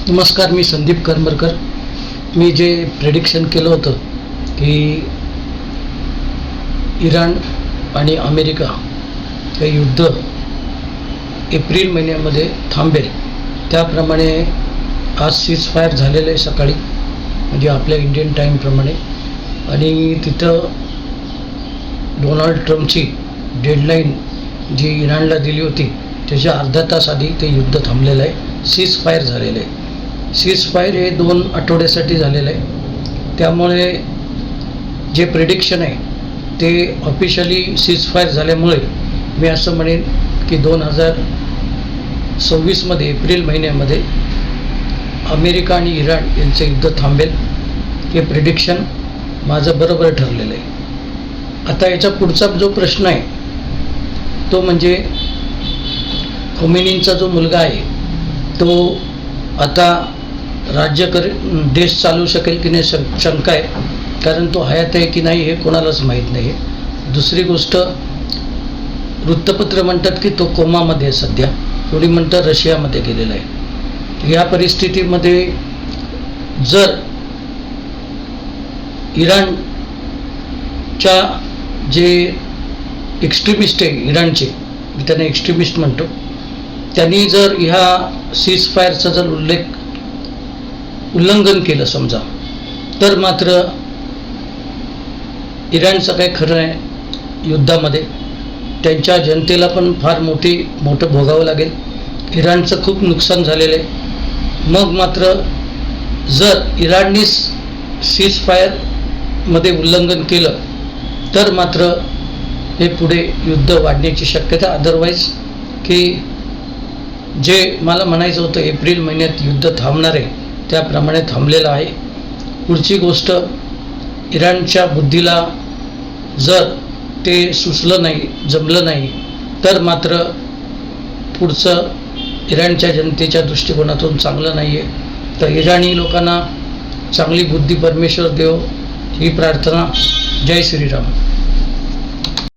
नमस्कार, मी संदीप करमरकर. मी जे प्रेडिक्शन केलं होतं की इराण आणि अमेरिका हे युद्ध एप्रिल महिन्यामध्ये थांबेल, त्याप्रमाणे आज सीजफायर झालेलं आहे सकाळी, म्हणजे आपल्या इंडियन टाईमप्रमाणे. आणि तिथं डोनाल्ड ट्रम्पची डेडलाईन जी इराणला दिली होती त्याच्या अर्धा तास आधी ते युद्ध थांबलेलं आहे, सीजफायर झालेलं आहे. सीजफायर हे 2 आठवड्यासाठी झालेलं आहे. त्यामुळे जे प्रेडिक्शन आहे ते ऑफिशियली सीजफायर झाल्यामुळे मी असं म्हणेन की 2026मध्ये एप्रिल महिन्यामध्ये अमेरिका आणि इराण यांचं युद्ध थांबेल. हे प्रेडिक्शन माझं बरोबर ठरलेलं आहे. आता याचा पुढचा जो प्रश्न आहे तो म्हणजे खोमेनींचा जो मुलगा आहे तो आता देश चालवू शकेल की नाही शंका आहे, कारण तो हयात आहे की नाही हे कोणालाच माहीत नाही आहे. दुसरी गोष्ट, वृत्तपत्र म्हणतात की तो कोमामध्ये आहे सध्या, कोणी म्हणतं रशियामध्ये गेलेला आहे. या परिस्थितीमध्ये जर इराणच्या जे एक्स्ट्रीमिस्ट आहे इराणचे, मी त्यांना एक्स्ट्रीमिस्ट म्हणतो, त्यांनी जर ह्या सीजफायरचा जर उल्लंघन केलं समजा, तर मात्र इराणचं काय खरं आहे युद्धामध्ये. त्यांच्या जनतेला पण फार मोठं भोगावं लागेल. इराणचं खूप नुकसान झालेलं आहे. मग मात्र जर इराणनी सीजफायरमध्ये उल्लंघन केलं तर मात्र हे पुढे युद्ध वाढण्याची शक्यता. अदरवाईज की जे मला म्हणायचं होतं एप्रिल महिन्यात युद्ध थांबणार आहे त्याप्रमाणे थांबलेलं आहे. पुढची गोष्ट, इराणच्या बुद्धीला जर ते सुचलं नाही, जमलं नाही, तर मात्र पुढचं इराणच्या जनतेच्या दृष्टिकोनातून चांगलं नाही आहे. तर इराणी लोकांना चांगली बुद्धी परमेश्वर देव ही प्रार्थना. जय श्रीराम.